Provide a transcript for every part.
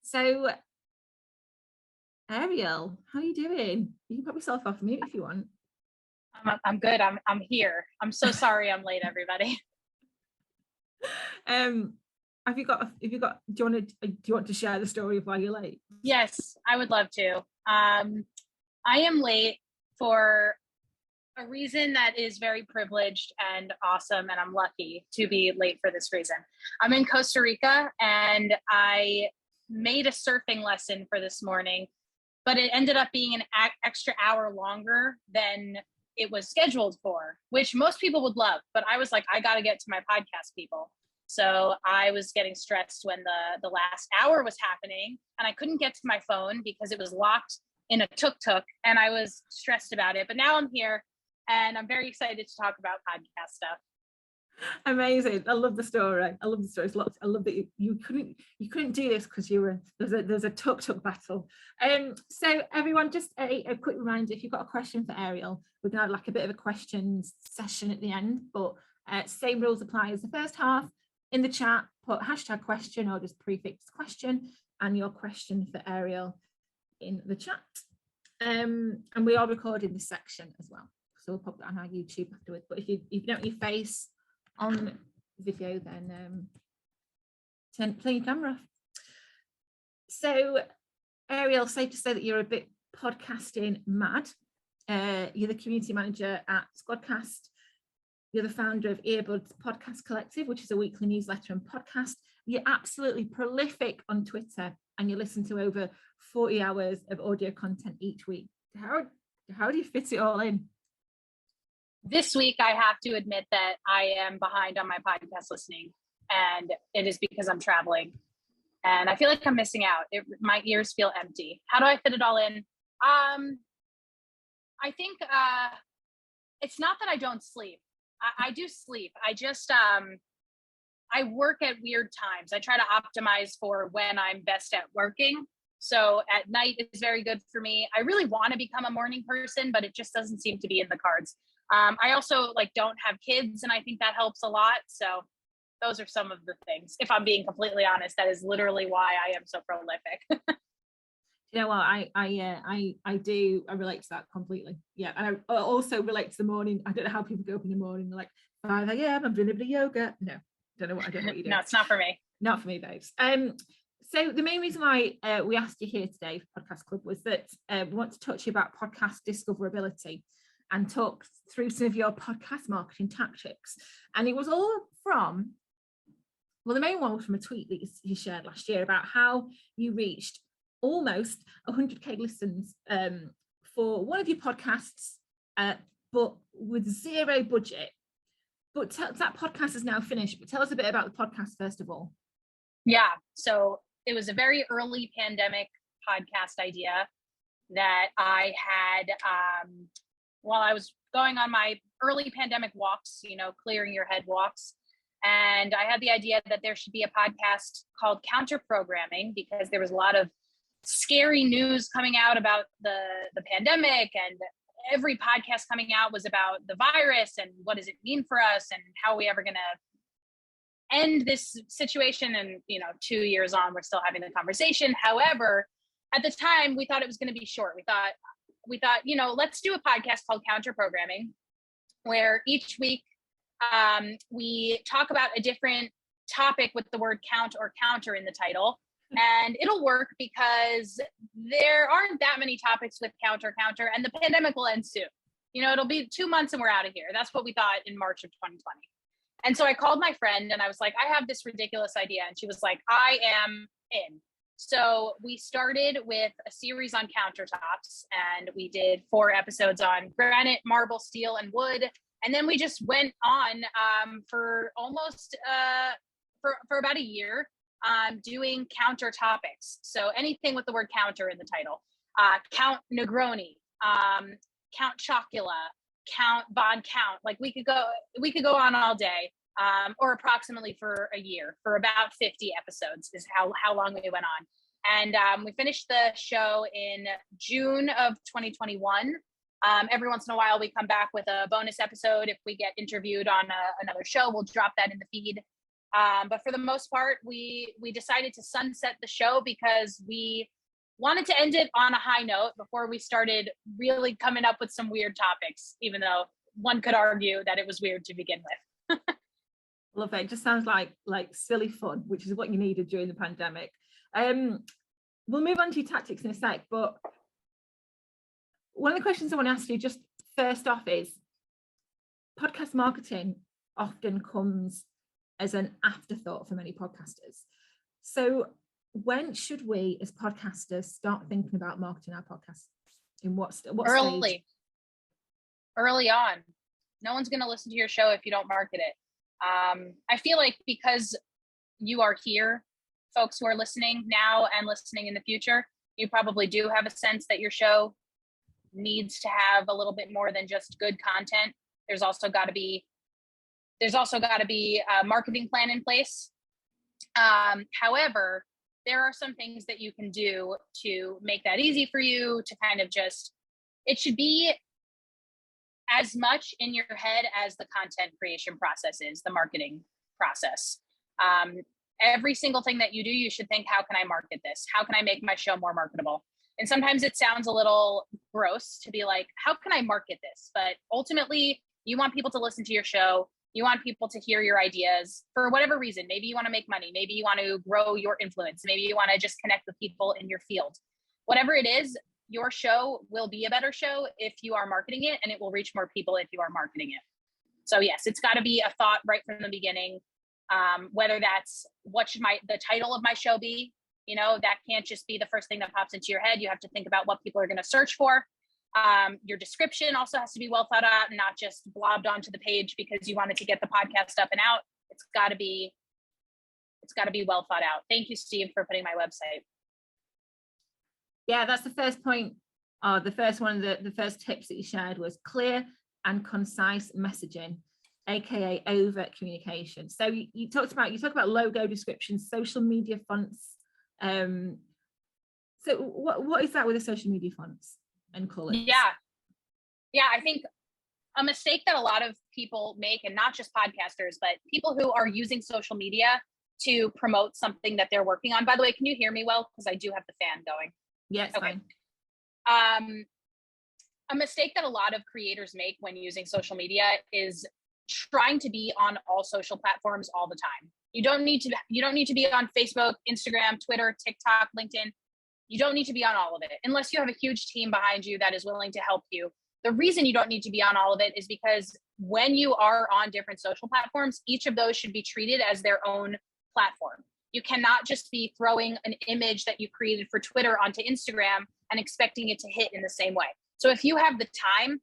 So, Arielle, how are you doing? You can put yourself off mute if you want. I'm good. I'm here. I'm so sorry I'm late, everybody. Have you got? Do you want to share the story of why you're late? Yes, I would love to. I am late for a reason that is very privileged and awesome, and I'm lucky to be late for this reason. I'm in Costa Rica, and I made a surfing lesson for this morning, but it ended up being an extra hour longer than it was scheduled for, which most people would love. But I was like, I got to get to my podcast people. So I was getting stressed when the last hour was happening, and I couldn't get to my phone because it was locked in a tuk-tuk, and I was stressed about it. But now I'm here, and I'm very excited to talk about podcast stuff. Amazing. I love the story. I love the stories. Lots. I love that you couldn't do this because you were there's a tuk-tuk battle. So everyone, just a quick reminder, if you've got a question for Arielle, we're gonna have like a bit of a questions session at the end, but same rules apply as the first half. In the chat, put hashtag question or just prefix question and your question for Arielle in the chat. And we are recording this section as well, so we'll pop that on our YouTube afterwards. But if you don't your face on video, then play your camera off. So Arielle, safe to say that you're a bit podcasting mad. You're the community manager at Squadcast. You're the founder of EarBuds Podcast Collective, which is a weekly newsletter and podcast. You're absolutely prolific on Twitter, and you listen to over 40 hours of audio content each week. How do you fit it all in? This week, I have to admit that I am behind on my podcast listening, and it is because I'm traveling, and I feel like I'm missing out. My ears feel empty. How do I fit it all in? I think it's not that I don't sleep. I do sleep. I just, I work at weird times. I try to optimize for when I'm best at working. So at night is very good for me. I really want to become a morning person, but it just doesn't seem to be in the cards. I also don't have kids, and I think that helps a lot. So those are some of the things. If I'm being completely honest, that is literally why I am so prolific. You know what, I relate to that completely. Yeah, and I also relate to the morning. I don't know how people go up in the morning. They're like 5 a.m. I'm doing a bit of yoga. No, I don't know what you do. No, it's not for me. Not for me, babes. So the main reason why we asked you here today for Podcast Club was that we want to talk to you about podcast discoverability and talk through some of your podcast marketing tactics. And it was all from, well, the main one was from a tweet that you shared last year about how you reached almost 100k listens for one of your podcasts, but with zero budget. But that podcast is now finished, but tell us a bit about the podcast first of all. Yeah, so it was a very early pandemic podcast idea that I had while I was going on my early pandemic walks, clearing your head walks. And I had the idea that there should be a podcast called Counter Programming, because there was a lot of scary news coming out about the pandemic, and every podcast coming out was about the virus and what does it mean for us and how are we ever going to end this situation. And 2 years on, we're still having the conversation. However, at the time we thought it was going to be short. We thought let's do a podcast called Counter Programming, where each week we talk about a different topic with the word count or counter in the title. And it'll work because there aren't that many topics with counter, and the pandemic will end soon. It'll be 2 months and we're out of here. That's what we thought in March of 2020. And so I called my friend and I was like, I have this ridiculous idea. And she was like, I am in. So we started with a series on countertops, and we did 4 episodes on granite, marble, steel, and wood. And then we just went on for almost for about a year. Doing counter topics. So anything with the word counter in the title. Count Negroni, Count Chocula, Count Bon Count. We could go on all day, or approximately for a year, for about 50 episodes is how long we went on. And we finished the show in June of 2021. Every once in a while, we come back with a bonus episode. If we get interviewed on another show, we'll drop that in the feed. But for the most part, we decided to sunset the show because we wanted to end it on a high note before we started really coming up with some weird topics, even though one could argue that it was weird to begin with. Love it. It just sounds like silly fun, which is what you needed during the pandemic. We'll move on to your tactics in a sec, but one of the questions I want to ask you just first off is, podcast marketing often comes as an afterthought for many podcasters. So when should we as podcasters start thinking about marketing our podcasts? In what stage? Early on. No one's going to listen to your show if you don't market it. I feel like because you are here, folks who are listening now and listening in the future, you probably do have a sense that your show needs to have a little bit more than just good content. There's also got to be a marketing plan in place. However, there are some things that you can do to make that easy for you to kind of it should be as much in your head as the content creation process is, the marketing process. Every single thing that you do, you should think, how can I market this? How can I make my show more marketable? And sometimes it sounds a little gross to be like, how can I market this? But ultimately, you want people to listen to your show. You want people to hear your ideas for whatever reason. Maybe you want to make money. Maybe you want to grow your influence. Maybe you want to just connect with people in your field. Whatever it is, your show will be a better show if you are marketing it, and it will reach more people if you are marketing it. So yes, it's got to be a thought right from the beginning. Whether that's what should the title of my show be? That can't just be the first thing that pops into your head. You have to think about what people are going to search for. Your description also has to be well thought out and not just blobbed onto the page because you wanted to get the podcast up and out. It's got to be well thought out. Thank you, Steve, for putting my website. Yeah, that's the first point. The first one, the first tips that you shared was clear and concise messaging, aka overt communication. So you talk about logo descriptions, social media fonts. So what is that with the social media fonts and colors? Yeah, I think a mistake that a lot of people make, and not just podcasters, but people who are using social media to promote something that they're working on. By the way, can you hear me well? Because I do have the fan going. Yes. Okay. Fine. A mistake that a lot of creators make when using social media is trying to be on all social platforms all the time. You don't need to be on Facebook, Instagram, Twitter, TikTok, LinkedIn. You don't need to be on all of it unless you have a huge team behind you that is willing to help you. The reason you don't need to be on all of it is because when you are on different social platforms, each of those should be treated as their own platform. You cannot just be throwing an image that you created for Twitter onto Instagram and expecting it to hit in the same way. So if you have the time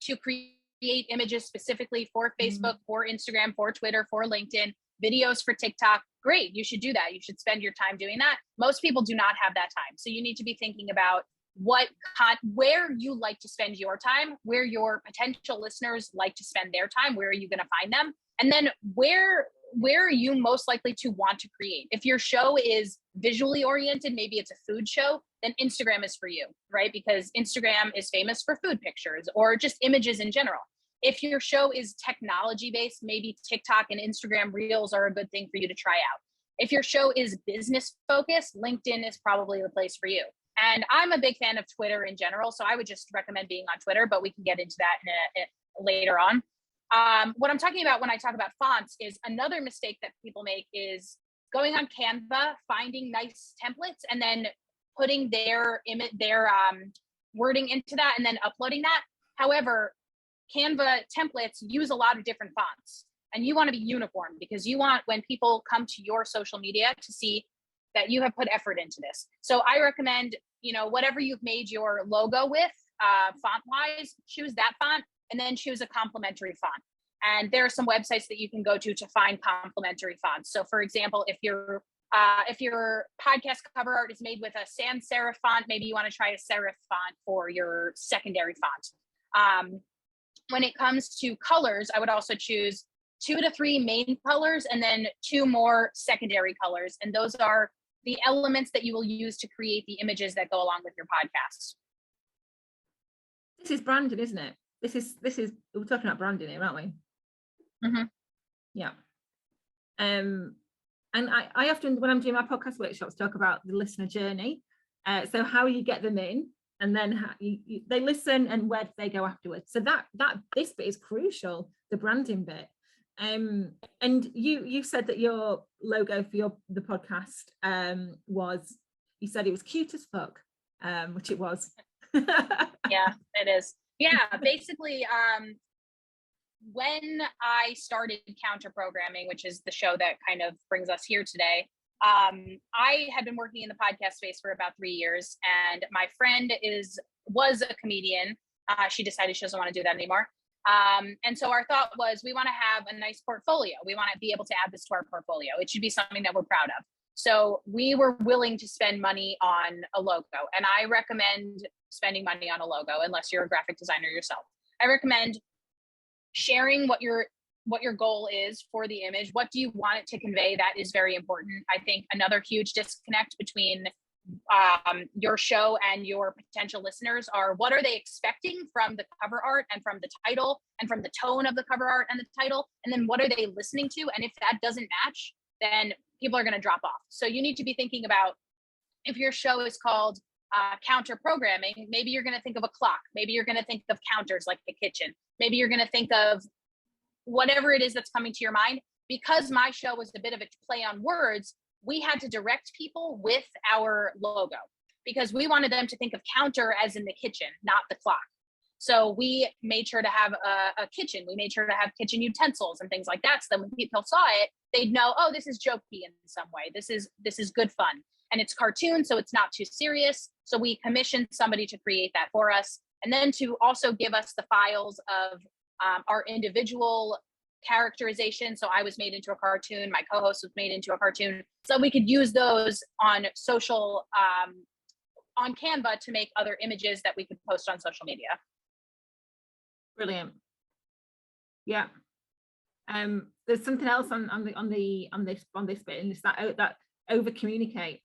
to create images specifically for Facebook, for Instagram, for Twitter, for LinkedIn, videos for TikTok, great, you should do that. You should spend your time doing that. Most people do not have that time. So you need to be thinking about where you like to spend your time, where your potential listeners like to spend their time, where are you going to find them? And then where are you most likely to want to create? If your show is visually oriented, maybe it's a food show, then Instagram is for you, right? Because Instagram is famous for food pictures or just images in general. If your show is technology based, maybe TikTok and Instagram Reels are a good thing for you to try out. If your show is business focused, LinkedIn is probably the place for you. And I'm a big fan of Twitter in general, so I would just recommend being on Twitter, but we can get into that later on. What I'm talking about when I talk about fonts is another mistake that people make is going on Canva, finding nice templates, and then putting their wording into that and then uploading that. However, Canva templates use a lot of different fonts, and you want to be uniform because you want when people come to your social media to see that you have put effort into this. So I recommend, whatever you've made your logo with, font wise, choose that font and then choose a complementary font. And there are some websites that you can go to find complementary fonts. So for example, if your podcast cover art is made with a sans serif font, maybe you want to try a serif font for your secondary font. When it comes to colors, I would also choose 2 to 3 main colors and then 2 more secondary colors. And those are the elements that you will use to create the images that go along with your podcast. This is branding, isn't it? This is we're talking about branding here, aren't we? Mm-hmm. Yeah. And I often, when I'm doing my podcast workshops, talk about the listener journey. So how you get them in, and then how they listen, and where do they go afterwards. So this bit is crucial, the branding bit. And you said that your logo for the podcast was, you said it was cute as fuck, which it was. Yeah, it is. Yeah, basically, when I started Counter Programming, which is the show that kind of brings us here today, I had been working in the podcast space for about 3 years, and my friend was a comedian. She decided she doesn't want to do that anymore. And so our thought was, we want to have a nice portfolio. We want to be able to add this to our portfolio. It should be something that we're proud of. So we were willing to spend money on a logo, and I recommend spending money on a logo unless you're a graphic designer yourself. I recommend sharing what your goal is for the image. What do you want it to convey? That is very important. I think another huge disconnect between your show and your potential listeners are, what are they expecting from the cover art and from the title and from the tone of the cover art and the title? And then what are they listening to? And if that doesn't match, then people are going to drop off. So you need to be thinking about, if your show is called Counter Programming, maybe you're going to think of a clock. Maybe you're going to think of counters like the kitchen. Maybe you're going to think of whatever it is that's coming to your mind. Because my show was a bit of a play on words, we had to direct people with our logo, because we wanted them to think of counter as in the kitchen, not the clock. So we made sure to have a kitchen. We made sure to have kitchen utensils and things like that. So then when people saw it, they'd know, oh, this is jokey in some way. This is good fun. And it's cartoon, so it's not too serious. So we commissioned somebody to create that for us. And then to also give us the files of our individual characterization. So I was made into a cartoon. My co-host was made into a cartoon. So we could use those on social, on Canva, to make other images that we could post on social media. Brilliant. Yeah. There's something else on this bit, and it's that over communicate.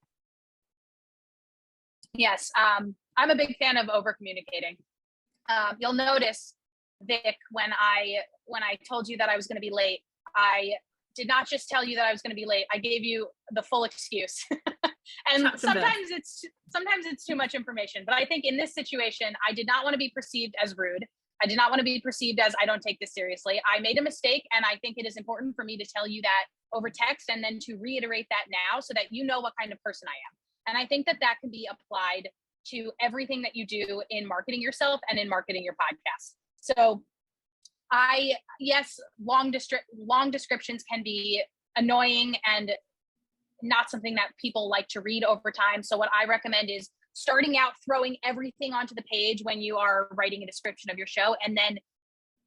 Yes, I'm a big fan of over communicating. You'll notice, Vic, when I told you that I was going to be late, I did not just tell you that I was going to be late. I gave you the full excuse. And sometimes it's too much information. But I think in this situation, I did not want to be perceived as rude. I did not want to be perceived as I don't take this seriously. I made a mistake, and I think it is important for me to tell you that over text, and then to reiterate that now, so that you know what kind of person I am. And I think that can be applied to everything that you do in marketing yourself and in marketing your podcast. So yes, long descriptions can be annoying and not something that people like to read over time. So what I recommend is starting out throwing everything onto the page when you are writing a description of your show, and then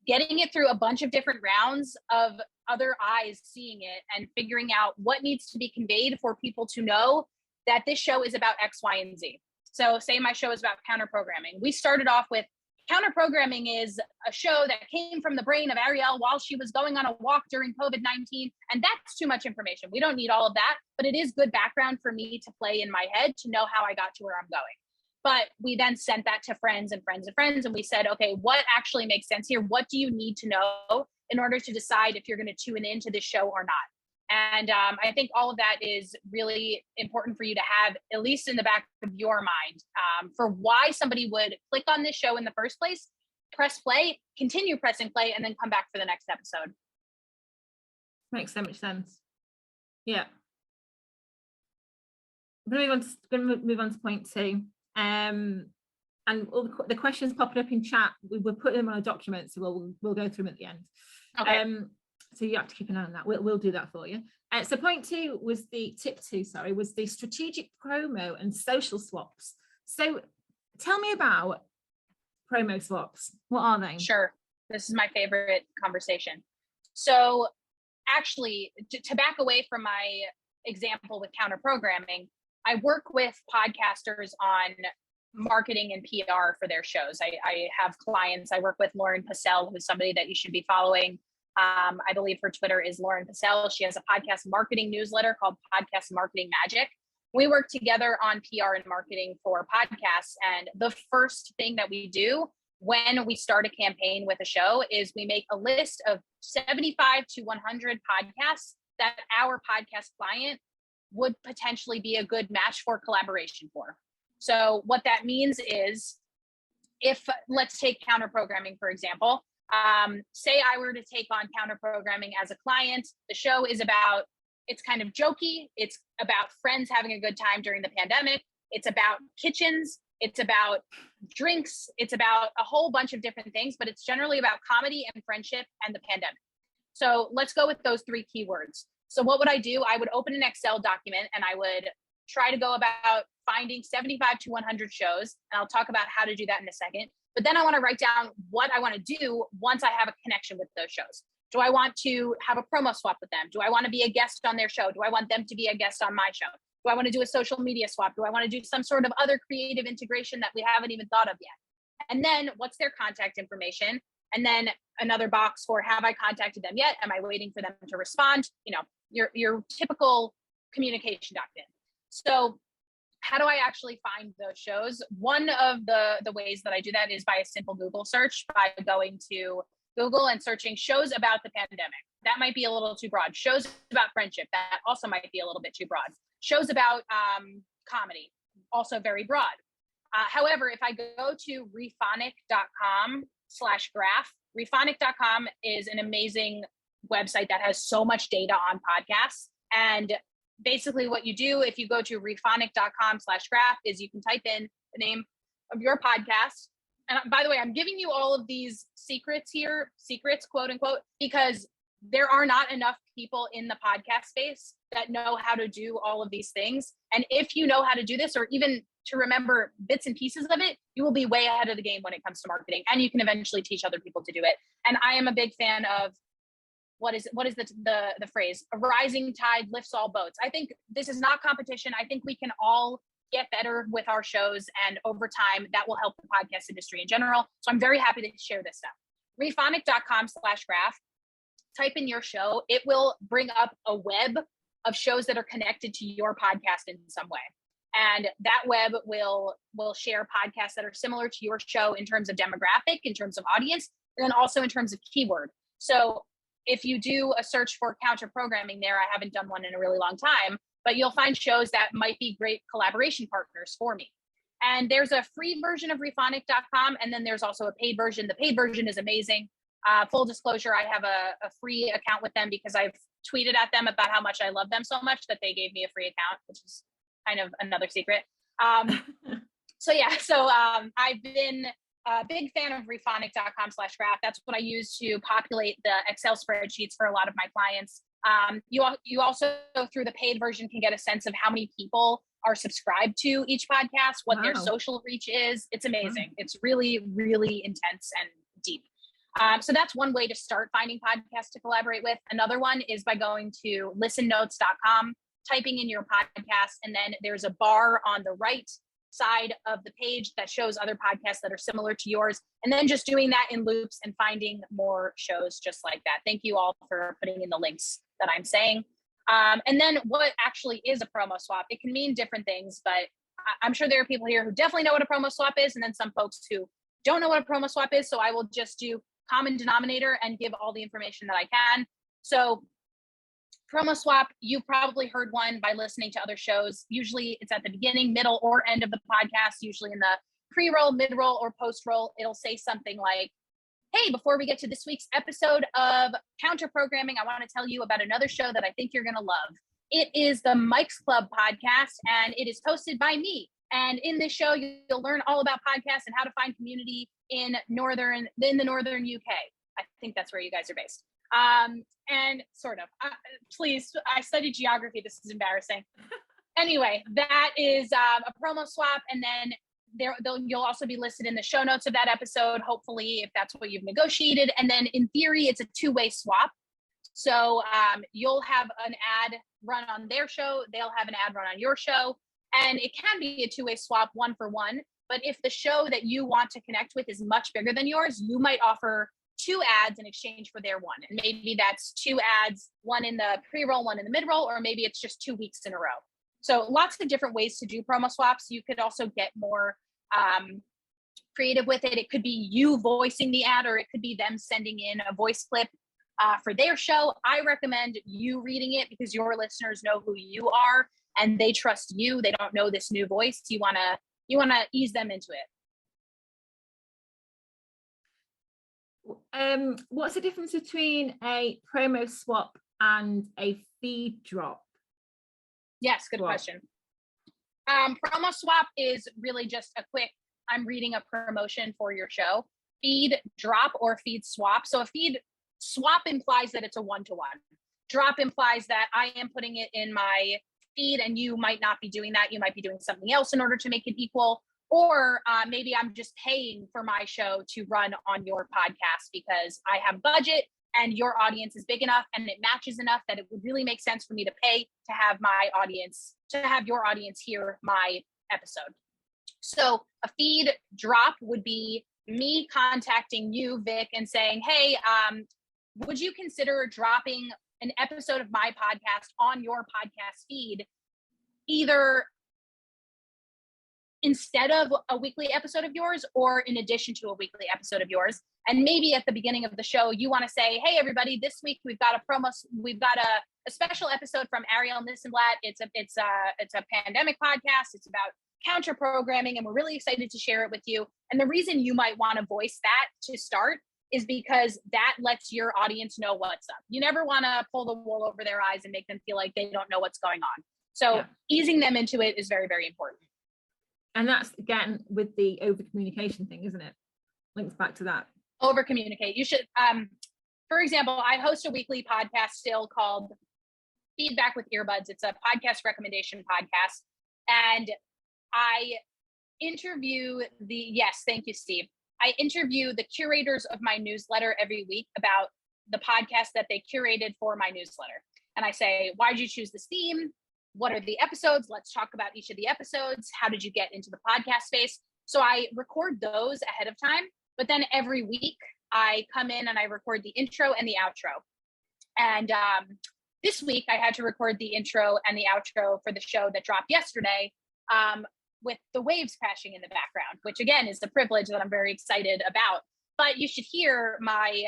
getting it through a bunch of different rounds of other eyes seeing it and figuring out what needs to be conveyed for people to know that this show is about X, Y, and Z. So say my show is about counter programming. We started off with, counter programming is a show that came from the brain of Arielle while she was going on a walk during COVID-19. And that's too much information. We don't need all of that, but it is good background for me to play in my head to know how I got to where I'm going. But we then sent that to friends and friends and friends. And we said, okay, what actually makes sense here? What do you need to know in order to decide if you're going to tune into this show or not? And I think all of that is really important for you to have, at least in the back of your mind, for why somebody would click on this show in the first place, press play, continue pressing play, and then come back for the next episode. Makes so much sense. Yeah. I'm going to move on to point 2. And all the questions popping up in chat, we will put them on a document, so we'll go through them at the end. Okay. So you have to keep an eye on that. We'll do that for you. So point 2 was tip 2, was the strategic promo and social swaps. So tell me about promo swaps. What are they? Sure. This is my favorite conversation. So actually, to back away from my example with counter programming, I work with podcasters on marketing and PR for their shows. I have clients. I work with Lauren Passell, who's somebody that you should be following. I believe her Twitter is Lauren Passell. She has a podcast marketing newsletter called Podcast Marketing Magic. We work together on PR and marketing for podcasts. And the first thing that we do when we start a campaign with a show is we make a list of 75 to 100 podcasts that our podcast client would potentially be a good match for collaboration for. So what that means is, if let's take counter programming, for example, say I were to take on counter programming as a client, the show is about, it's kind of jokey. It's about friends having a good time during the pandemic. It's about kitchens. It's about drinks. It's about a whole bunch of different things, but it's generally about comedy and friendship and the pandemic. So let's go with those 3 keywords. So what would I do? I would open an Excel document and I would try to go about finding 75 to 100 shows. And I'll talk about how to do that in a second. But then I want to write down what I want to do once I have a connection with those shows. Do I want to have a promo swap with them? Do I want to be a guest on their show? Do I want them to be a guest on my show? Do I want to do a social media swap? Do I want to do some sort of other creative integration that we haven't even thought of yet? And then what's their contact information? And then another box for, have I contacted them yet? Am I waiting for them to respond? You know, your typical communication document. So how do I actually find those shows? One of the ways that I do that is by a simple Google search, by going to Google and searching shows about the pandemic. That might be a little too broad. Shows about friendship, that also might be a little bit too broad. Shows about comedy, also very broad. However, if I go to rephonic.com/graph, rephonic.com is an amazing website that has so much data on podcasts. And basically what you do if you go to rephonic.com/graph is you can type in the name of your podcast. And by the way, I'm giving you all of these secrets here, secrets, quote unquote, because there are not enough people in the podcast space that know how to do all of these things. And if you know how to do this, or even to remember bits and pieces of it, you will be way ahead of the game when it comes to marketing, and you can eventually teach other people to do it. And I am a big fan of what is the phrase? A rising tide lifts all boats. I think this is not competition. I think we can all get better with our shows, and over time that will help the podcast industry in general. So I'm very happy to share this stuff. Rephonic.com/graph. Type in your show. It will bring up a web of shows that are connected to your podcast in some way. And that web will share podcasts that are similar to your show in terms of demographic, in terms of audience, and then also in terms of keyword. So if you do a search for counter programming there, I haven't done one in a really long time, but you'll find shows that might be great collaboration partners for me. And there's a free version of rephonic.com, and then there's also a paid version. The paid version is amazing. Full disclosure, I have a free account with them because I've tweeted at them about how much I love them so much that they gave me a free account, which is kind of another secret. So I've been a big fan of rephonic.com/graph. That's what I use to populate the Excel spreadsheets for a lot of my clients. You also, through the paid version, can get a sense of how many people are subscribed to each podcast, what their social reach is. It's amazing. It's really, really intense and deep. So that's one way to start finding podcasts to collaborate with. Another one is by going to listennotes.com, typing in your podcast, and then there's a bar on the right side of the page that shows other podcasts that are similar to yours, and then just doing that in loops and finding more shows just like that. Thank you all for putting in the links that I'm saying. And then what actually is a promo swap? It can mean different things, but I'm sure there are people here who definitely know what a promo swap is, and then some folks who don't know what a promo swap is. So I will just do common denominator and give all the information that I can. So promo swap, you probably heard one by listening to other shows. Usually it's at the beginning, middle, or end of the podcast, usually in the pre-roll, mid-roll, or post-roll. It'll say something like, hey, before we get to this week's episode of Counter Programming, I want to tell you about another show that I think you're going to love. It is the Mike's Club podcast, and it is hosted by me. And in this show, you'll learn all about podcasts and how to find community in the northern UK. I think that's where you guys are based. And sort of, please, I studied geography. This is embarrassing. Anyway, that is a promo swap. And then you'll also be listed in the show notes of that episode, hopefully, if that's what you've negotiated. And then in theory, it's a two-way swap. So you'll have an ad run on their show. They'll have an ad run on your show. And it can be a two-way swap, one for one. But if the show that you want to connect with is much bigger than yours, you might offer 2 ads in exchange for their one. And maybe that's 2 ads, one in the pre-roll, one in the mid-roll, or maybe it's just 2 weeks in a row. So lots of different ways to do promo swaps. You could also get more creative with it. It could be you voicing the ad, or it could be them sending in a voice clip for their show. I recommend you reading it because your listeners know who you are and they trust you. They don't know this new voice. You want to ease them into it. What's the difference between a promo swap and a feed drop? Yes, good question. Promo swap is really just a quick, I'm reading a promotion for your show. Feed drop or feed swap. So a feed swap implies that it's a one-to-one. Drop implies that I am putting it in my feed and you might not be doing that. You might be doing something else in order to make it equal. Or maybe I'm just paying for my show to run on your podcast because I have budget and your audience is big enough and it matches enough that it would really make sense for me to pay to have your audience hear my episode. So a feed drop would be me contacting you, Vic, and saying, hey, would you consider dropping an episode of my podcast on your podcast feed, either instead of a weekly episode of yours or in addition to a weekly episode of yours? And maybe at the beginning of the show, you want to say, hey, everybody, this week we've got a special episode from Arielle Nissenblatt. It's a pandemic podcast. It's about counter programming, and we're really excited to share it with you. And the reason you might want to voice that to start is because that lets your audience know what's up. You never want to pull the wool over their eyes and make them feel like they don't know what's going on. So easing them into it is very, very important. And that's, again, with the over communication thing, isn't it? Links back to that. Over communicate. You should, for example, I host a weekly podcast still called Feedback with EarBuds. It's a podcast recommendation podcast. And I interview thank you, Steve. I interview the curators of my newsletter every week about the podcast that they curated for my newsletter. And I say, why did you choose this theme? What are the episodes? Let's talk about each of the episodes. How did you get into the podcast space? So I record those ahead of time, but then every week I come in and I record the intro and the outro. And this week I had to record the intro and the outro for the show that dropped yesterday, with the waves crashing in the background, which again is a privilege that I'm very excited about. But you should hear my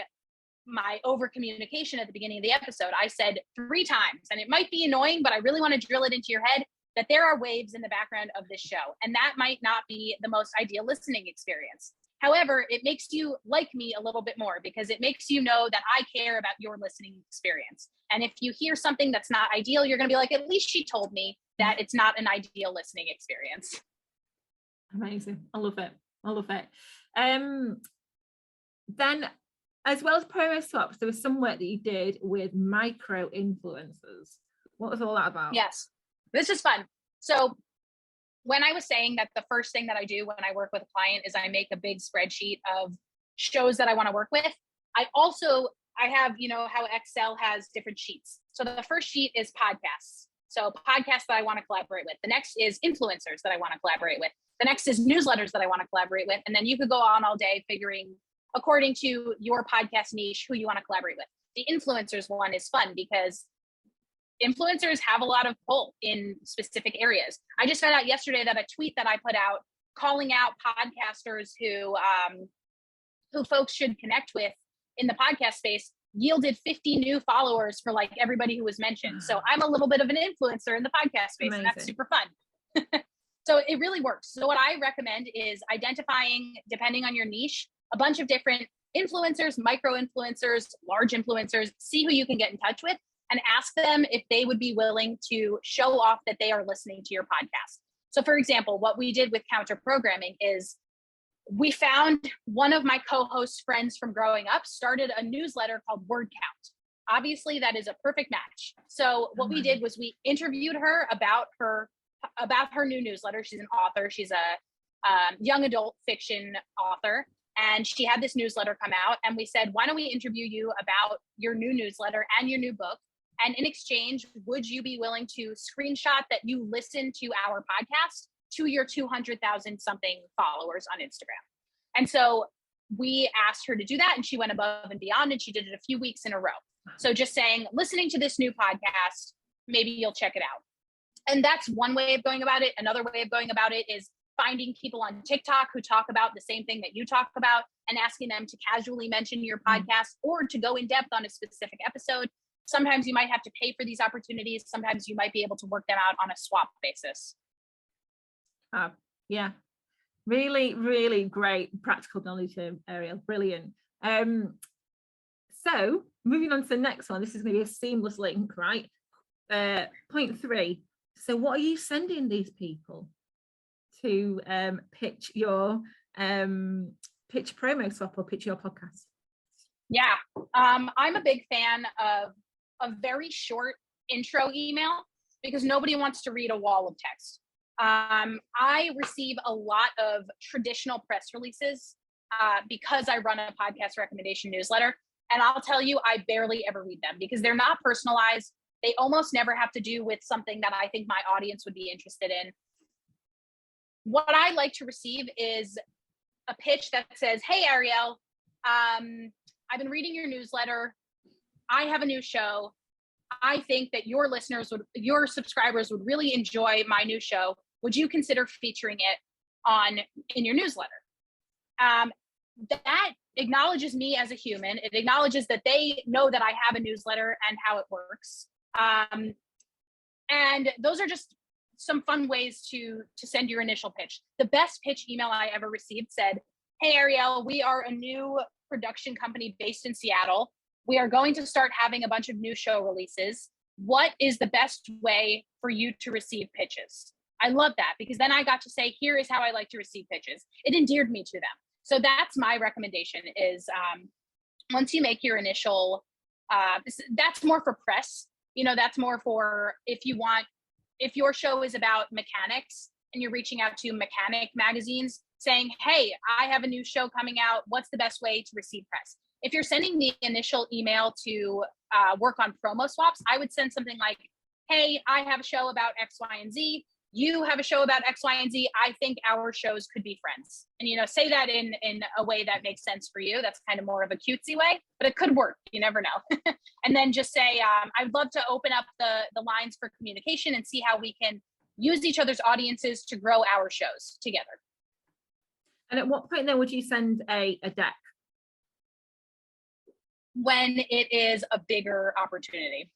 over communication at the beginning of the episode. I said 3 times, and it might be annoying, but I really want to drill it into your head that there are waves in the background of this show. And that might not be the most ideal listening experience. However, it makes you like me a little bit more because it makes you know that I care about your listening experience. And if you hear something that's not ideal, you're going to be like, at least she told me that it's not an ideal listening experience. Amazing. I love it. Then, as well as promo swaps, there was some work that you did with micro influencers. What was all that about? Yes, this is fun. So when I was saying that the first thing that I do when I work with a client is I make a big spreadsheet of shows that I want to work with, I have, how Excel has different sheets. So the first sheet is podcasts. So podcasts that I want to collaborate with. The next is influencers that I want to collaborate with. The next is newsletters that I want to collaborate with. And then you could go on all day figuring, according to your podcast niche, who you want to collaborate with. The influencers one is fun because influencers have a lot of pull in specific areas. I just found out yesterday that a tweet that I put out calling out podcasters who folks should connect with in the podcast space yielded 50 new followers for like everybody who was mentioned. So I'm a little bit of an influencer in the podcast space. Amazing. And that's super fun. So it really works. So what I recommend is identifying, depending on your niche, a bunch of different influencers, micro influencers, large influencers, see who you can get in touch with and ask them if they would be willing to show off that they are listening to your podcast. So for example, what we did with counter programming is we found one of my co-host friends from growing up started a newsletter called Word Count. Obviously that is a perfect match. So what we did was we interviewed her about her new newsletter. She's an author. She's a young adult fiction author. And she had this newsletter come out and we said, why don't we interview you about your new newsletter and your new book? And in exchange, would you be willing to screenshot that you listen to our podcast to your 200,000 something followers on Instagram? And so we asked her to do that and she went above and beyond and she did it a few weeks in a row. So just saying, listening to this new podcast, maybe you'll check it out. And that's one way of going about it. Another way of going about it is finding people on TikTok who talk about the same thing that you talk about and asking them to casually mention your podcast or to go in depth on a specific episode. Sometimes you might have to pay for these opportunities. Sometimes you might be able to work them out on a swap basis. Yeah, really, really great practical knowledge, Arielle. Brilliant. So moving on to the next one, this is going to be a seamless link, right? Point 3. So what are you sending these people to pitch your pitch promo swap or pitch your podcast? Yeah, I'm a big fan of a very short intro email because nobody wants to read a wall of text. I receive a lot of traditional press releases because I run a podcast recommendation newsletter. And I'll tell you, I barely ever read them because they're not personalized. They almost never have to do with something that I think my audience would be interested in. What I like to receive is a pitch that says, hey, Arielle, I've been reading your newsletter. I have a new show. I think that your subscribers would really enjoy my new show. Would you consider featuring it in your newsletter? That acknowledges me as a human. It acknowledges that they know that I have a newsletter and how it works. And those are just some fun ways to send your initial pitch. The best pitch email I ever received said, hey, Arielle, we are a new production company based in Seattle. We are going to start having a bunch of new show releases. What is the best way for you to receive pitches? I love that because then I got to say, here is how I like to receive pitches. It endeared me to them. So that's my recommendation is once you make your initial, that's more for press, that's more for if your show is about mechanics and you're reaching out to mechanic magazines saying, hey, I have a new show coming out. What's the best way to receive press? If you're sending the initial email to work on promo swaps, I would send something like, hey, I have a show about X, Y, and Z. You have a show about X, Y, and Z. I think our shows could be friends. And, say that in a way that makes sense for you. That's kind of more of a cutesy way, but it could work. You never know. And then just say, I'd love to open up the lines for communication and see how we can use each other's audiences to grow our shows together. And at what point then would you send a deck? When it is a bigger opportunity.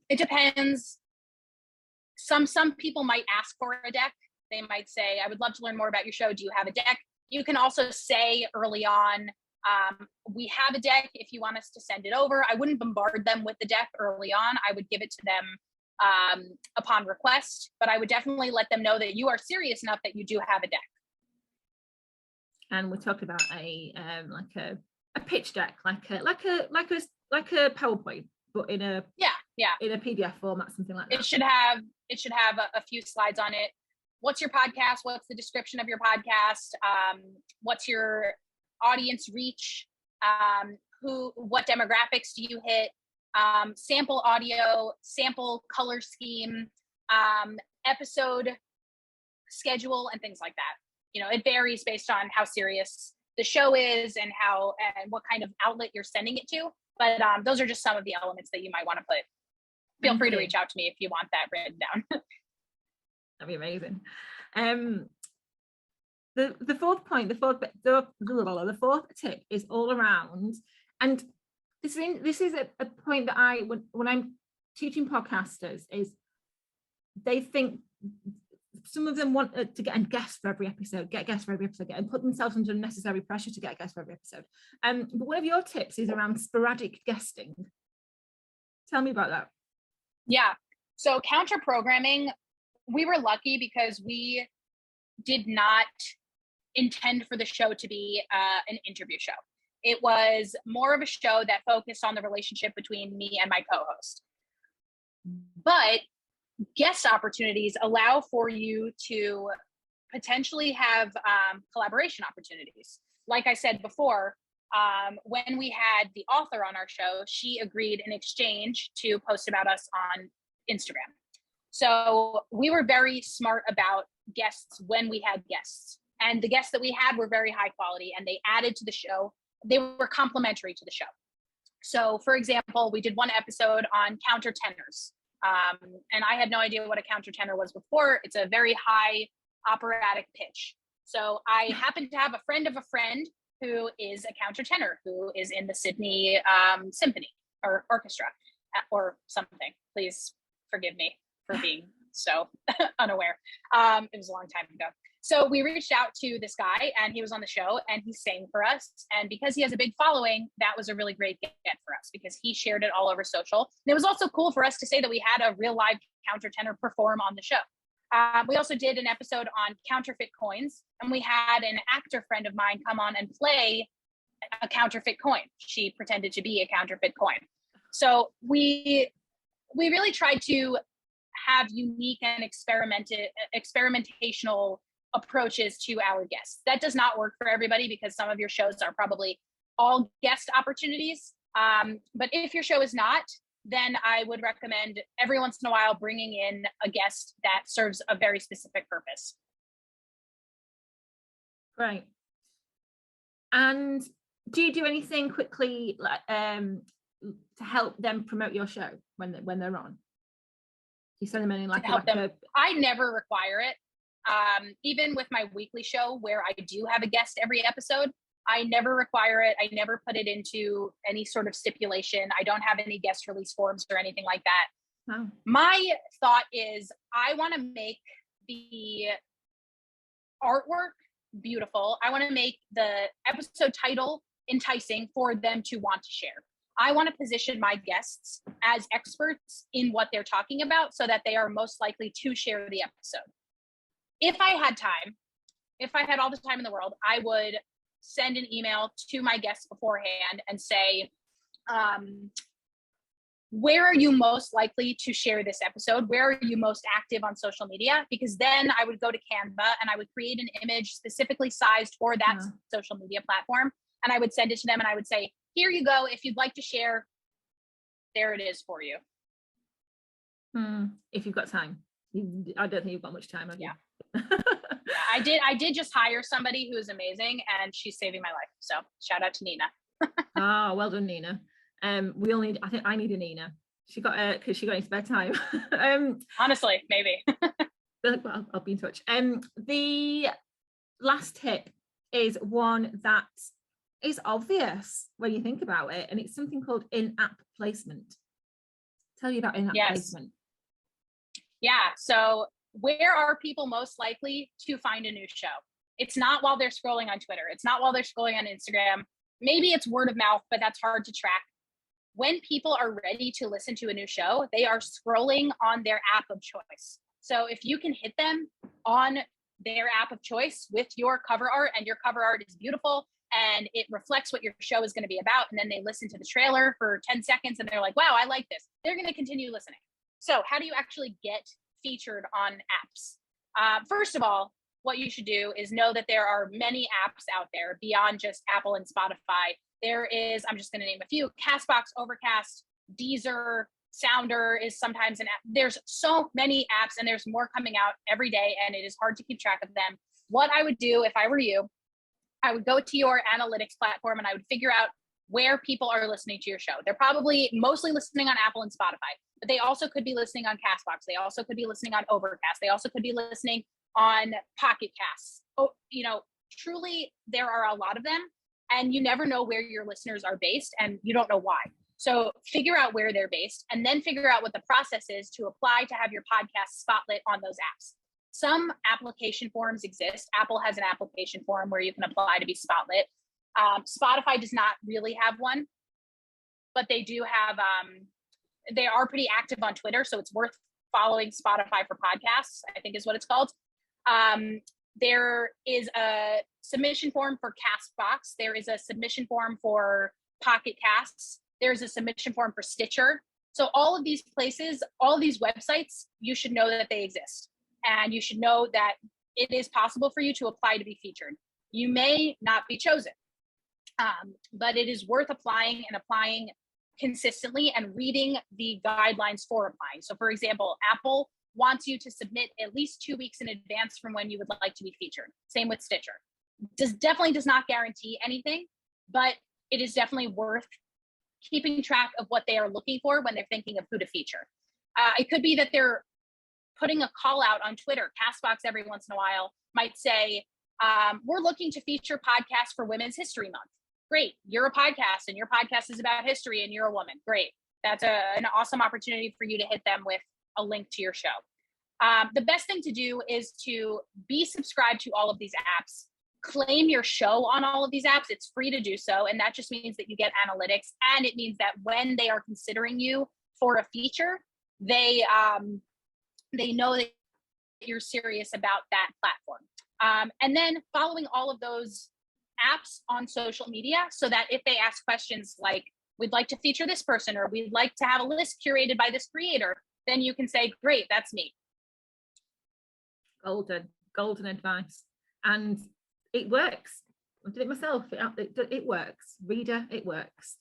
It depends. Some people might ask for a deck. They might say, I would love to learn more about your show. Do you have a deck? You can also say early on, we have a deck if you want us to send it over. I wouldn't bombard them with the deck early on. I would give it to them upon request, but I would definitely let them know that you are serious enough that you do have a deck. And we talked about a pitch deck, like a PowerPoint, but in a in a PDF format, something like that. It should have a few slides on it. What's your podcast? What's the description of your podcast? What's your audience reach? What demographics do you hit? Sample audio, sample color scheme, episode schedule, and things like that. It varies based on how serious the show is and what kind of outlet you're sending it to. But those are just some of the elements that you might want to put. Feel free to reach out to me if you want that written down. That'd be amazing. The fourth point, the fourth tip is all around, and this is a point that when I'm teaching podcasters is they think some of them want to get a guest for every episode, and put themselves under unnecessary pressure to get a guest for every episode. But one of your tips is around sporadic guesting. Tell me about that. Yeah. So counter programming, we were lucky because we did not intend for the show to be an interview show. It was more of a show that focused on the relationship between me and my co-host. But guest opportunities allow for you to potentially have collaboration opportunities. Like I said before, when we had the author on our show, she agreed in exchange to post about us on Instagram. So we were very smart about guests when we had guests. And the guests that we had were very high quality and they added to the show. They were complementary to the show. So for example, we did one episode on countertenors. And I had no idea what a countertenor was before. It's a very high operatic pitch. So I happened to have a friend of a friend who is a countertenor, who is in the Sydney Symphony or Orchestra or something. Please forgive me for being so unaware. It was a long time ago. So we reached out to this guy and he was on the show and he sang for us. And because he has a big following, that was a really great get for us because he shared it all over social. And it was also cool for us to say that we had a real live countertenor perform on the show. We also did an episode on counterfeit coins, and we had an actor friend of mine come on and play a counterfeit coin. She pretended to be a counterfeit coin. So we really tried to have unique and experimentational approaches to our guests. That does not work for everybody because some of your shows are probably all guest opportunities. But if your show is not, then I would recommend every once in a while bringing in a guest that serves a very specific purpose. Great. And do you do anything quickly to help them promote your show when they're on? You send them in like I never require it. Even with my weekly show where I do have a guest every episode, I never require it. I never put it into any sort of stipulation. I don't have any guest release forms or anything like that. Oh. My thought is I want to make the artwork beautiful. I want to make the episode title enticing for them to want to share. I want to position my guests as experts in what they're talking about so that they are most likely to share the episode. If I had time, if I had all the time in the world, I would send an email to my guests beforehand and say, where are you most likely to share this episode? Where are you most active on social media? Because then I would go to Canva and I would create an image specifically sized for that social media platform. And I would send it to them and I would say, here you go. If you'd like to share, there it is for you. If you've got time. I don't think you've got much time, have you? Yeah. Yeah, I did just hire somebody who is amazing and she's saving my life. So shout out to Nina. Oh, well done, Nina. I think I need a Nina. She got any spare time. Honestly, maybe. Well, I'll be in touch. The last tip is one that is obvious when you think about it, and it's something called in-app placement. Tell you about in-app placement. Yeah. So where are people most likely to find a new show? It's not while they're scrolling on Twitter. It's not while they're scrolling on Instagram. Maybe it's word of mouth, but that's hard to track. When people are ready to listen to a new show, they are scrolling on their app of choice. So if you can hit them on their app of choice with your cover art, and your cover art is beautiful and it reflects what your show is going to be about, and then they listen to the trailer for 10 seconds and they're like, wow, I like this, they're going to continue listening. So how do you actually get featured on apps? First of all, what you should do is know that there are many apps out there beyond just Apple and Spotify. There is, I'm just going to name a few, Castbox, Overcast, Deezer, Sounder is sometimes an app. There's so many apps and there's more coming out every day and it is hard to keep track of them. What I would do if I were you, I would go to your analytics platform and I would figure out where people are listening to your show. They're probably mostly listening on Apple and Spotify, but they also could be listening on Castbox. They also could be listening on Overcast. They also could be listening on Pocket Casts. Oh, truly there are a lot of them and you never know where your listeners are based and you don't know why. So figure out where they're based and then figure out what the process is to apply to have your podcast spotlit on those apps. Some application forms exist. Apple has an application form where you can apply to be spotlit. Spotify does not really have one, but they do have, they are pretty active on Twitter. So it's worth following Spotify for podcasts, I think is what it's called. There is a submission form for Castbox. There is a submission form for Pocket Casts. There's a submission form for Stitcher. So all of these places, all of these websites, you should know that they exist. And you should know that it is possible for you to apply to be featured. You may not be chosen, but it is worth applying and applying consistently and reading the guidelines for applying. So for example, Apple wants you to submit at least 2 weeks in advance from when you would like to be featured. Same with Stitcher. Definitely does not guarantee anything, but it is definitely worth keeping track of what they are looking for when they're thinking of who to feature. It could be that they're putting a call out on Twitter. Castbox every once in a while might say, we're looking to feature podcasts for Women's History Month. Great. You're a podcast and your podcast is about history and you're a woman. Great. That's an awesome opportunity for you to hit them with a link to your show. The best thing to do is to be subscribed to all of these apps, claim your show on all of these apps. It's free to do so. And that just means that you get analytics. And it means that when they are considering you for a feature, they know that you're serious about that platform. And then following all of those apps on social media, so that if they ask questions like, we'd like to feature this person, or we'd like to have a list curated by this creator, then you can say, great, that's me. Golden advice. And it works. I did it myself. It works. Reader, it works.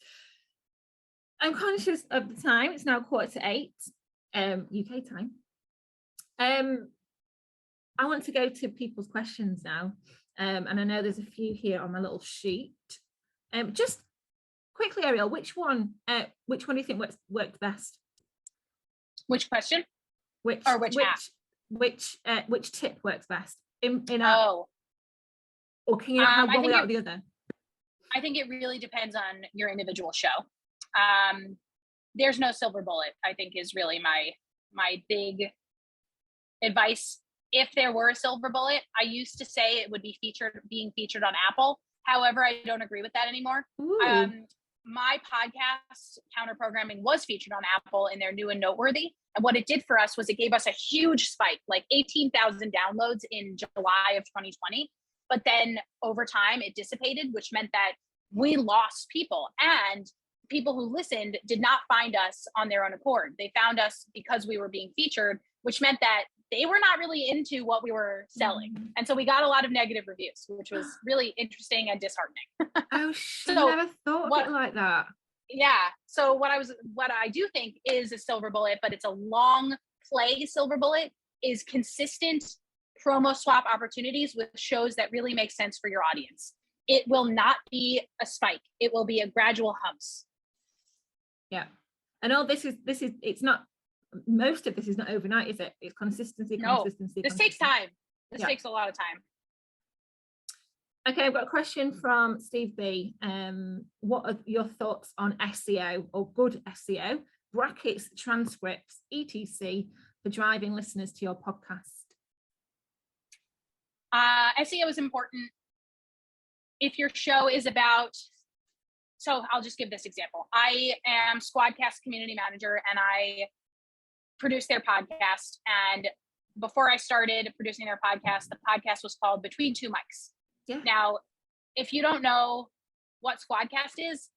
I'm conscious of the time. It's now 7:45, UK time. I want to go to people's questions now. And I know there's a few here on my little sheet. Just quickly, Arielle, which one do you think worked best? Which question? Which app? Which tip works best? In Oh. Or can you not have one without the other? I think it really depends on your individual show. There's no silver bullet, I think, is really my big advice. If there were a silver bullet, I used to say it would be being featured on Apple. However, I don't agree with that anymore. My podcast, Counter Programming, was featured on Apple in their new and noteworthy. And what it did for us was it gave us a huge spike, like 18,000 downloads in July of 2020. But then over time it dissipated, which meant that we lost people, and people who listened did not find us on their own accord. They found us because we were being featured, which meant that they were not really into what we were selling. Mm-hmm. And so we got a lot of negative reviews, which was really interesting and disheartening. Oh, I never thought of it like that. Yeah. So what I do think is a silver bullet, but it's a long play silver bullet, is consistent promo swap opportunities with shows that really make sense for your audience. It will not be a spike. It will be a gradual humps. Yeah. And all this is, it's not, most of this is not overnight, is it? It's consistency. This takes time. This takes a lot of time. Okay, I've got a question from Steve B. What are your thoughts on SEO or good SEO, brackets, transcripts, etc., for driving listeners to your podcast? SEO is important. If your show is about, so I'll just give this example. I am Squadcast community manager and I produce their podcast. And before I started producing their podcast, the podcast was called Between Two Mics. Yeah. Now, if you don't know what Squadcast is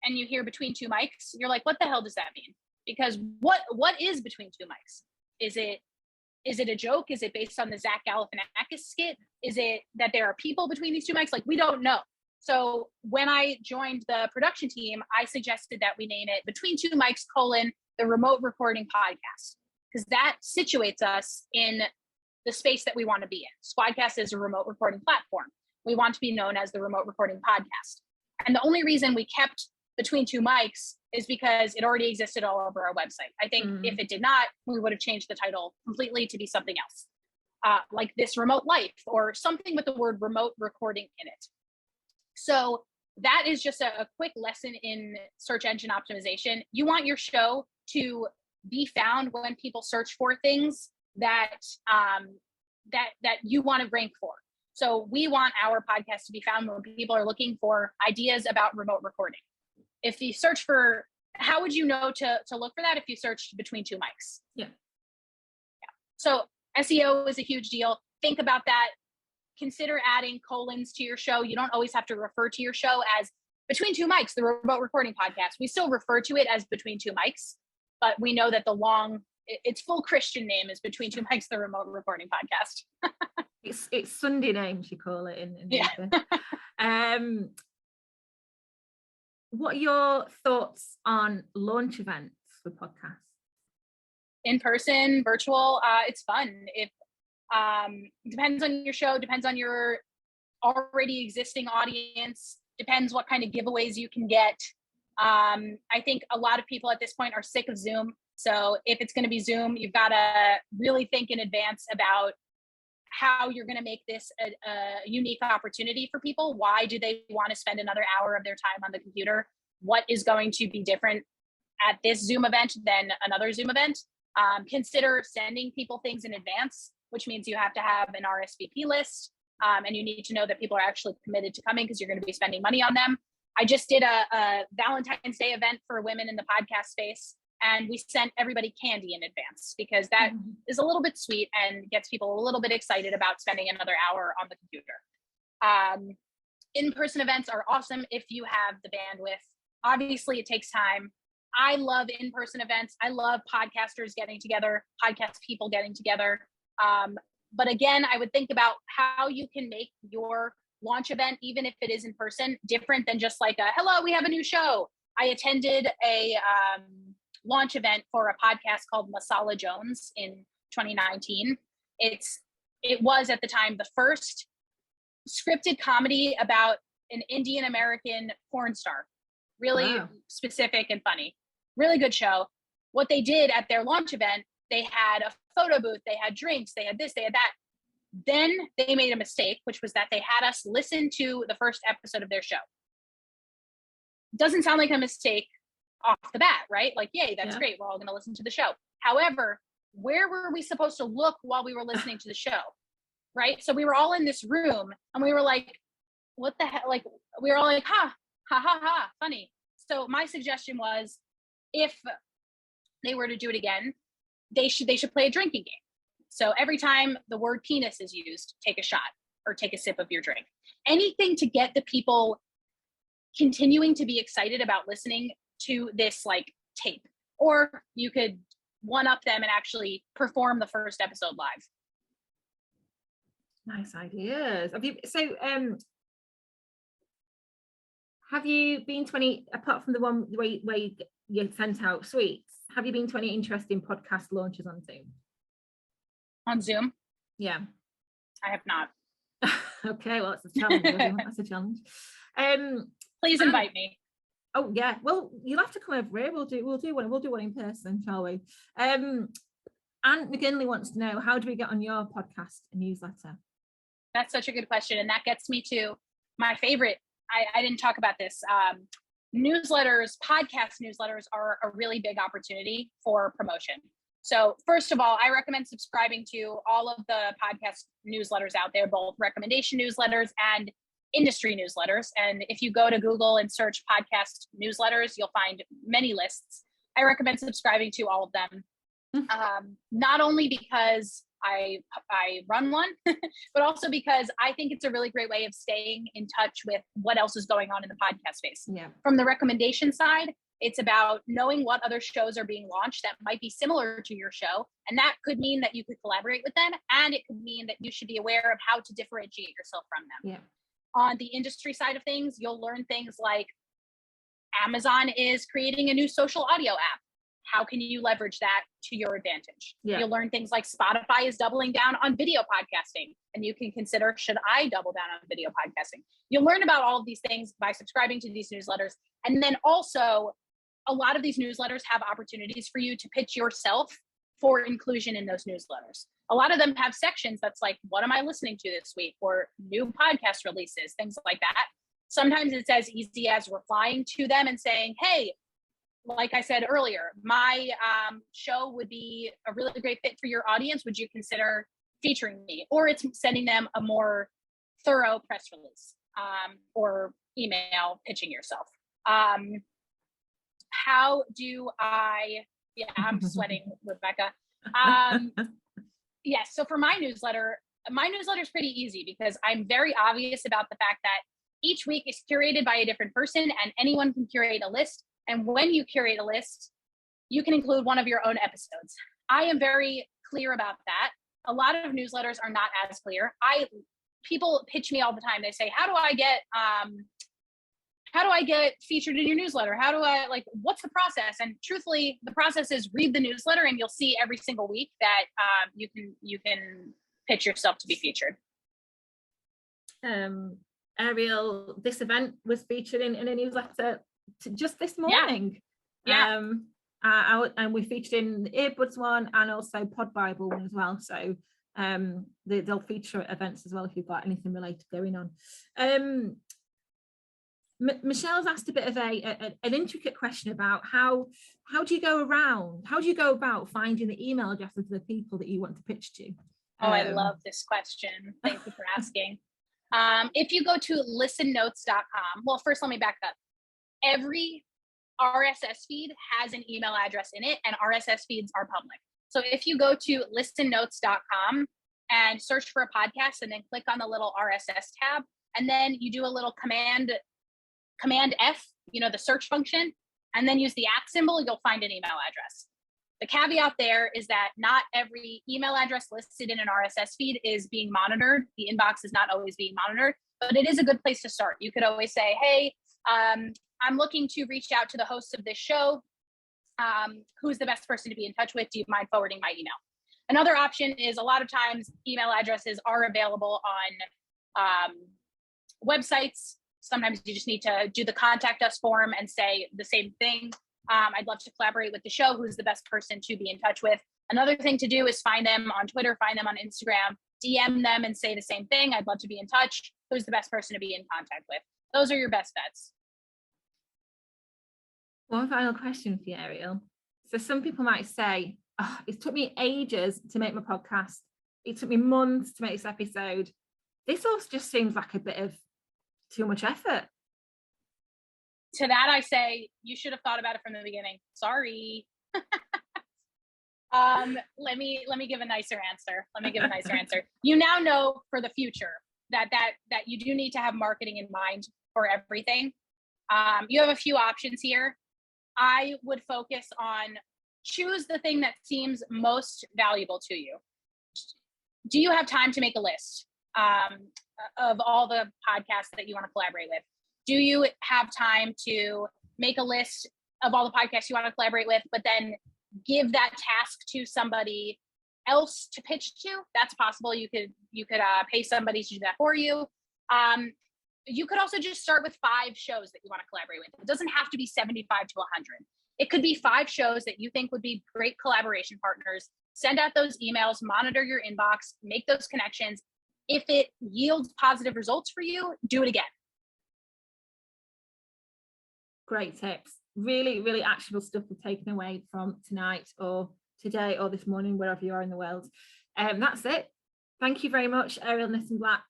and you hear Between Two Mics, you're like, what the hell does that mean? Because what is Between Two Mics? Is it a joke? Is it based on the Zach Galifianakis skit? Is it that there are people between these two mics? Like, we don't know. So when I joined the production team, I suggested that we name it Between Two Mics, the remote recording podcast, because that situates us in the space that we want to be in. Squadcast is a remote recording platform. We want to be known as the remote recording podcast. And the only reason we kept Between Two Mics is because it already existed all over our website. I think if it did not, we would have changed the title completely to be something else, like This Remote Life or something with the word remote recording in it. So that is just a quick lesson in search engine optimization. You want your show to be found when people search for things that you want to rank for. So we want our podcast to be found when people are looking for ideas about remote recording. If you search for, how would you know to look for that if you searched Between Two Mics? Yeah. So SEO is a huge deal. Think about that. Consider adding colons to your show. You don't always have to refer to your show as Between Two Mics, the remote recording podcast. We still refer to it as Between Two Mics, but we know that its full Christian name is Between Two Mics, the remote recording podcast. It's Sunday names, you call it in yeah. What are your thoughts on launch events for podcasts? In person, virtual, it's fun. If depends on your show, depends on your already existing audience, depends what kind of giveaways you can get. I think a lot of people at this point are sick of Zoom. So if it's going to be Zoom, you've got to really think in advance about how you're going to make this a unique opportunity for people. Why do they want to spend another hour of their time on the computer? What is going to be different at this Zoom event than another Zoom event? Consider sending people things in advance, which means you have to have an RSVP list, and you need to know that people are actually committed to coming because you're going to be spending money on them. I just did a Valentine's Day event for women in the podcast space, and we sent everybody candy in advance because that is a little bit sweet and gets people a little bit excited about spending another hour on the computer. In-person events are awesome if you have the bandwidth. Obviously, it takes time. I love in-person events. I love podcasters getting together, podcast people getting together. But again, I would think about how you can make your launch event, even if it is in person, different than just like hello, we have a new show. I attended a launch event for a podcast called Masala Jones in 2019. It was at the time the first scripted comedy about an Indian American porn star. Really specific and funny. Really good show. What they did at their launch event, they had a photo booth, they had drinks, they had this, they had that. Then they made a mistake, which was that they had us listen to the first episode of their show. Doesn't sound like a mistake off the bat, right? Like, yay, that's great. We're all going to listen to the show. However, where were we supposed to look while we were listening to the show? Right? So we were all in this room and we were like, what the hell? Like, we were all like, ha, funny. So my suggestion was, if they were to do it again, they should play a drinking game. So every time the word penis is used, take a shot or take a sip of your drink. Anything to get the people continuing to be excited about listening to this like tape. Or you could one up them and actually perform the first episode live. Nice ideas. Have you been to any, apart from the one where you sent out sweets, have you been to any interesting podcast launches on Zoom? On Zoom? Yeah. I have not. Okay, well, that's a challenge. That's a challenge. Please invite me. Oh yeah, well, you'll have to come over here. We'll do one in person, shall we? Anne McGinley wants to know, how do we get on your podcast newsletter? That's such a good question, and that gets me to my favorite. I didn't talk about this. Newsletters, podcast newsletters are a really big opportunity for promotion. So first of all, I recommend subscribing to all of the podcast newsletters out there, both recommendation newsletters and industry newsletters. And if you go to Google and search podcast newsletters, you'll find many lists. I recommend subscribing to all of them. Not only because I run one, but also because I think it's a really great way of staying in touch with what else is going on in the podcast space. Yeah. From the recommendation side, it's about knowing what other shows are being launched that might be similar to your show. And that could mean that you could collaborate with them. And it could mean that you should be aware of how to differentiate yourself from them. Yeah. On the industry side of things, you'll learn things like Amazon is creating a new social audio app. How can you leverage that to your advantage? Yeah. You'll learn things like Spotify is doubling down on video podcasting, and you can consider, should I double down on video podcasting? You'll learn about all of these things by subscribing to these newsletters. And then also, a lot of these newsletters have opportunities for you to pitch yourself for inclusion in those newsletters. A lot of them have sections that's like, what am I listening to this week? Or new podcast releases, things like that. Sometimes it's as easy as replying to them and saying, hey, like I said earlier, my show would be a really great fit for your audience. Would you consider featuring me? Or it's sending them a more thorough press release or email pitching yourself. How do I'm sweating, Rebecca. Yes, so for my newsletter is pretty easy because I'm very obvious about the fact that each week is curated by a different person and anyone can curate a list. And when you curate a list, you can include one of your own episodes. I am very clear about that. A lot of newsletters are not as clear. People pitch me all the time. They say, how do I get featured in your newsletter? What's the process? And truthfully, the process is read the newsletter and you'll see every single week that you can pitch yourself to be featured. Arielle, this event was featured in a newsletter just this morning. Yeah. And we featured in the EarBuds one and also Pod Bible one as well. So They'll feature events as well if you've got anything related going on. Michelle's asked a bit of an intricate question about how do you go about finding the email addresses of the people that you want to pitch to? Oh, I love this question. Thank you for asking. If you go to listennotes.com, well, first let me back up. Every RSS feed has an email address in it, and RSS feeds are public. So if you go to listennotes.com and search for a podcast and then click on the little RSS tab, and then you do a little command F, the search function, and then use the @ symbol, you'll find an email address. The caveat there is that not every email address listed in an RSS feed is being monitored. The inbox is not always being monitored, but it is a good place to start. You could always say, hey, I'm looking to reach out to the hosts of this show. Who's the best person to be in touch with? Do you mind forwarding my email? Another option is a lot of times email addresses are available on websites. Sometimes you just need to do the contact us form and say the same thing. I'd love to collaborate with the show. Who's the best person to be in touch with? Another thing to do is find them on Twitter, find them on Instagram, DM them and say the same thing. I'd love to be in touch. Who's the best person to be in contact with? Those are your best bets. One final question for you, Arielle. So some people might say, oh, it took me ages to make my podcast. It took me months to make this episode. This all just seems like a bit of too much effort. To that, I say, you should have thought about it from the beginning. Sorry. Let me give a nicer answer. You now know for the future that you do need to have marketing in mind for everything. You have a few options here. I would focus on choose the thing that seems most valuable to you. Do you have time to make a list of all the podcasts that you want to collaborate with? Do you have time to make a list of all the podcasts you want to collaborate with, but then give that task to somebody else to pitch to? That's possible. You could pay somebody to do that for you. You could also just start with 5 shows that you want to collaborate with. It doesn't have to be 75 to 100. It could be 5 shows that you think would be great collaboration partners. Send out those emails, monitor your inbox, make those connections. If it yields positive results for you, do it again. Great tips. Really, really actionable stuff we've taken away from tonight or today or this morning, wherever you are in the world. That's it. Thank you very much, Arielle Nissenblatt.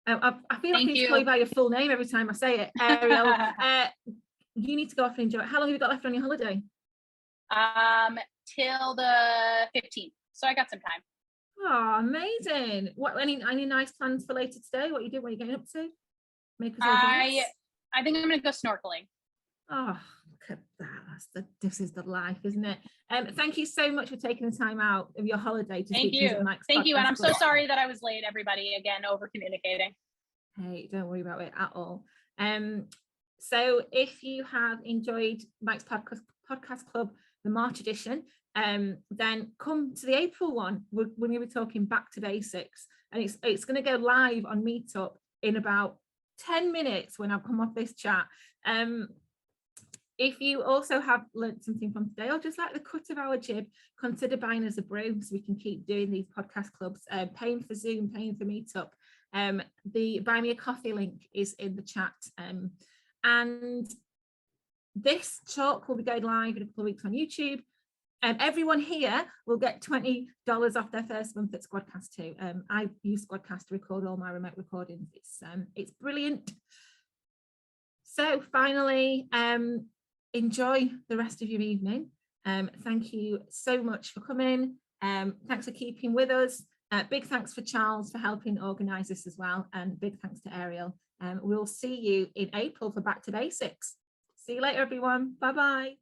I feel like I need to call you by your full name every time I say it. Arielle, you need to go off and enjoy it. How long have you got left on your holiday? Till the 15th. So I got some time. Oh, amazing. What any nice plans for later today? What are you doing? What are you getting up to? Make us all jealous. I think I'm going to go snorkeling. Oh, look at that. This is the life, isn't it? Thank you so much for taking the time out of your holiday to speak to us at Mike's Thank you. And I'm Podcast so sorry that I was late, everybody, again, over communicating. Hey, don't worry about it at all. So if you have enjoyed Mike's Podcast Club, the March edition, then come to the April one. We're going to be talking back to basics, and it's going to go live on Meetup in about 10 minutes when I've come off this chat. If you also have learned something from today, or just like the cut of our jib, consider buying us a brew so we can keep doing these podcast clubs, paying for Zoom, paying for Meetup. The Buy Me a Coffee link is in the chat. And this talk will be going live in a couple of weeks on YouTube. Everyone here will get $20 off their first month at Squadcast too. I use Squadcast to record all my remote recordings. It's brilliant. So finally, enjoy the rest of your evening. Thank you so much for coming. Thanks for keeping with us. Big thanks for Charles for helping organise this as well. And big thanks to Arielle. We'll see you in April for Back to Basics. See you later, everyone. Bye-bye.